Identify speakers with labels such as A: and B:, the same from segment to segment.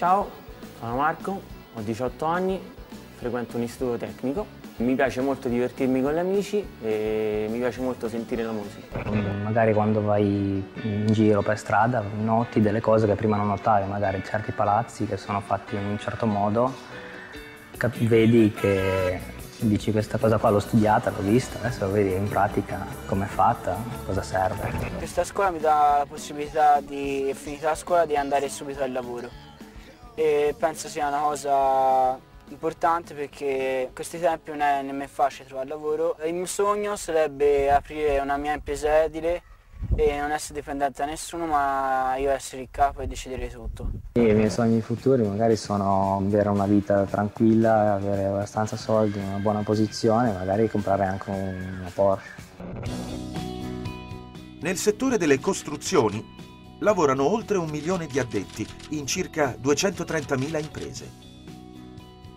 A: Ciao, sono Marco, ho 18 anni, frequento un istituto tecnico. Mi piace molto divertirmi con gli amici e mi piace molto sentire la musica.
B: Magari quando vai in giro per strada noti delle cose che prima non notavi, magari certi palazzi che sono fatti in un certo modo, vedi che dici questa cosa qua l'ho studiata, l'ho vista, adesso vedi in pratica com'è fatta, cosa serve.
C: Questa scuola mi dà la possibilità di, finita la scuola, di andare subito al lavoro e penso sia una cosa importante perché in questi tempi non è nemmeno facile trovare lavoro. Il mio sogno sarebbe aprire una mia impresa edile e non essere dipendente da nessuno, ma io essere il capo e decidere tutto.
B: I miei sogni futuri magari sono avere una vita tranquilla, avere abbastanza soldi, una buona posizione, magari comprare anche una Porsche.
D: Nel settore delle costruzioni lavorano oltre 1 milione di addetti in circa 230.000 imprese.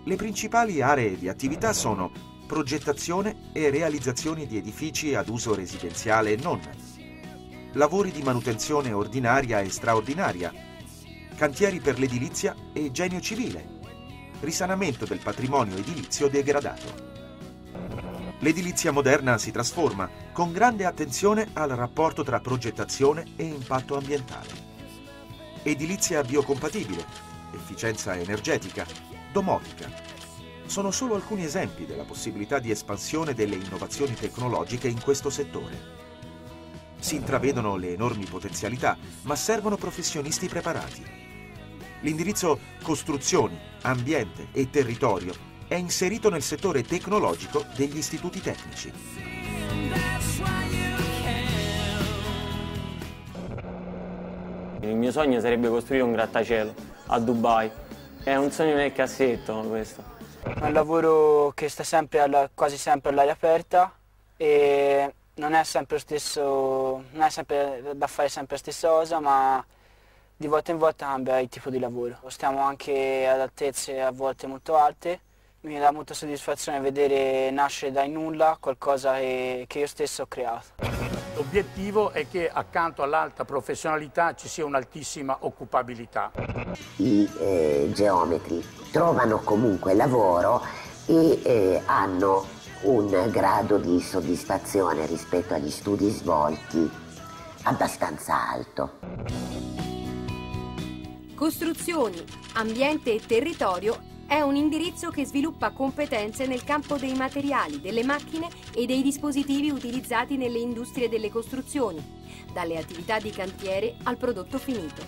D: Le principali aree di attività sono progettazione e realizzazione di edifici ad uso residenziale e non, lavori di manutenzione ordinaria e straordinaria, cantieri per l'edilizia e genio civile, risanamento del patrimonio edilizio degradato. L'edilizia moderna si trasforma con grande attenzione al rapporto tra progettazione e impatto ambientale. Edilizia biocompatibile, efficienza energetica, domotica. Sono solo alcuni esempi della possibilità di espansione delle innovazioni tecnologiche in questo settore. Si intravedono le enormi potenzialità, ma servono professionisti preparati. L'indirizzo costruzioni, ambiente e territorio è inserito nel settore tecnologico degli istituti tecnici.
A: Il mio sogno sarebbe costruire un grattacielo a Dubai. È un sogno nel cassetto questo.
C: È un lavoro che sta sempre quasi sempre all'aria aperta e non è sempre lo stesso, non è sempre da fare sempre la stessa cosa, ma di volta in volta cambia il tipo di lavoro. Stiamo anche ad altezze a volte molto alte. Mi dà molta soddisfazione vedere nascere dal nulla qualcosa che io stesso ho creato.
E: L'obiettivo è che accanto all'alta professionalità ci sia un'altissima occupabilità.
F: I geometri trovano comunque lavoro e hanno un grado di soddisfazione rispetto agli studi svolti abbastanza alto.
G: Costruzioni, ambiente e territorio è un indirizzo che sviluppa competenze nel campo dei materiali, delle macchine e dei dispositivi utilizzati nelle industrie delle costruzioni, dalle attività di cantiere al prodotto finito.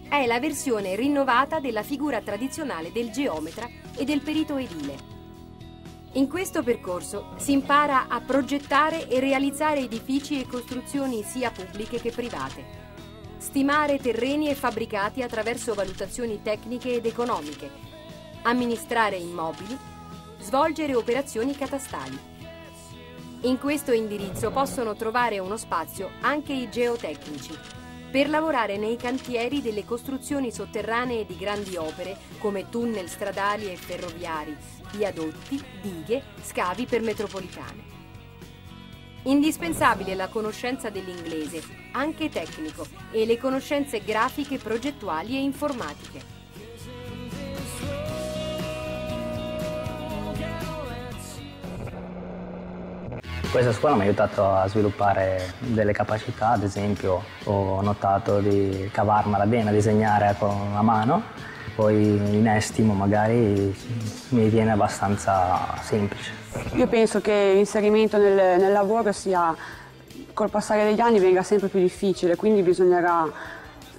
G: È la versione rinnovata della figura tradizionale del geometra e del perito edile. In questo percorso si impara a progettare e realizzare edifici e costruzioni sia pubbliche che private, stimare terreni e fabbricati attraverso valutazioni tecniche ed economiche, amministrare immobili, svolgere operazioni catastali. In questo indirizzo possono trovare uno spazio anche i geotecnici, per lavorare nei cantieri delle costruzioni sotterranee di grandi opere come tunnel stradali e ferroviari, viadotti, dighe, scavi per metropolitane. Indispensabile la conoscenza dell'inglese, anche tecnico, e le conoscenze grafiche, progettuali e informatiche.
B: Questa scuola mi ha aiutato a sviluppare delle capacità, ad esempio ho notato di cavarmela bene a disegnare con la mano, poi in estimo magari mi viene abbastanza semplice.
H: Io penso che l'inserimento nel lavoro sia, col passare degli anni, venga sempre più difficile, quindi bisognerà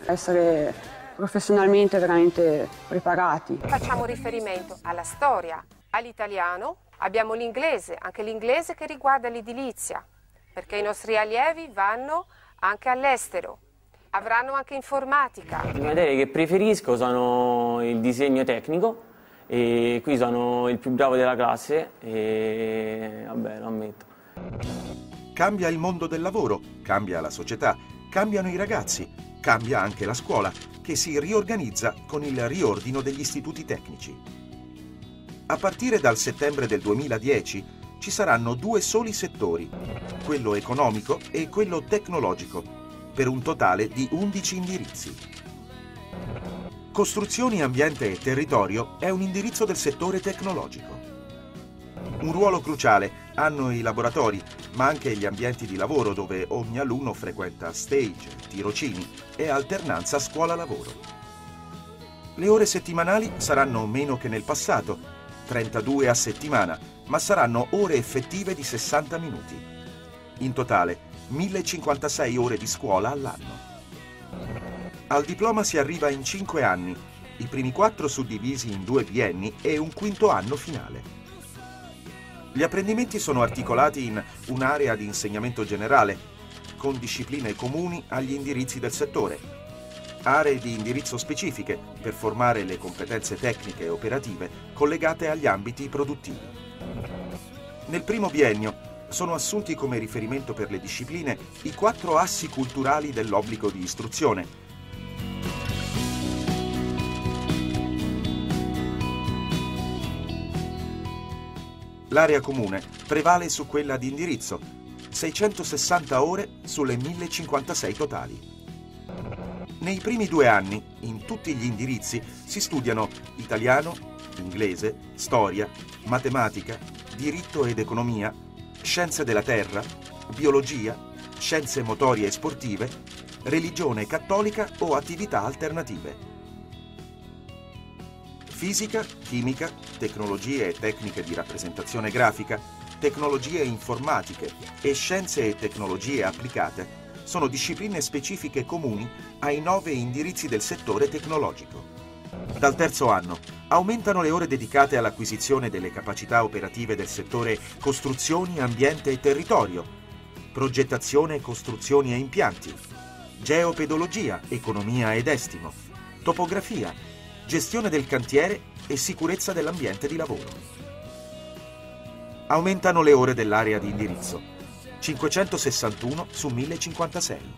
H: essere professionalmente veramente preparati.
I: Facciamo riferimento alla storia, all'italiano, abbiamo l'inglese, anche l'inglese che riguarda l'edilizia, perché i nostri allievi vanno anche all'estero, avranno anche informatica.
A: Le materie che preferisco sono il disegno tecnico e qui sono il più bravo della classe e vabbè, lo ammetto.
D: Cambia il mondo del lavoro, cambia la società, cambiano i ragazzi, cambia anche la scuola, che si riorganizza con il riordino degli istituti tecnici. A partire dal settembre del 2010 ci saranno 2 soli settori, quello economico e quello tecnologico, per un totale di 11 indirizzi. Costruzioni, ambiente e territorio è un indirizzo del settore tecnologico. Un ruolo cruciale hanno i laboratori, ma anche gli ambienti di lavoro dove ogni alunno frequenta stage, tirocini e alternanza scuola-lavoro. Le ore settimanali saranno meno che nel passato, 32 a settimana, ma saranno ore effettive di 60 minuti. In totale, 1056 ore di scuola all'anno. Al diploma si arriva in 5 anni, i primi 4 suddivisi in 2 bienni e un quinto anno finale. Gli apprendimenti sono articolati in un'area di insegnamento generale, con discipline comuni agli indirizzi del settore, aree di indirizzo specifiche per formare le competenze tecniche e operative collegate agli ambiti produttivi. Nel primo biennio sono assunti come riferimento per le discipline i 4 assi culturali dell'obbligo di istruzione. L'area comune prevale su quella di indirizzo, 660 ore sulle 1056 totali. Nei primi 2 anni, in tutti gli indirizzi, si studiano italiano, inglese, storia, matematica, diritto ed economia, scienze della terra, biologia, scienze motorie e sportive, religione cattolica o attività alternative. Fisica, chimica, tecnologie e tecniche di rappresentazione grafica, tecnologie informatiche e scienze e tecnologie applicate sono discipline specifiche comuni ai 9 indirizzi del settore tecnologico. Dal terzo anno aumentano le ore dedicate all'acquisizione delle capacità operative del settore costruzioni, ambiente e territorio, progettazione, costruzioni e impianti, geopedologia, economia ed estimo, topografia, gestione del cantiere e sicurezza dell'ambiente di lavoro. Aumentano le ore dell'area di indirizzo, 561 su 1056.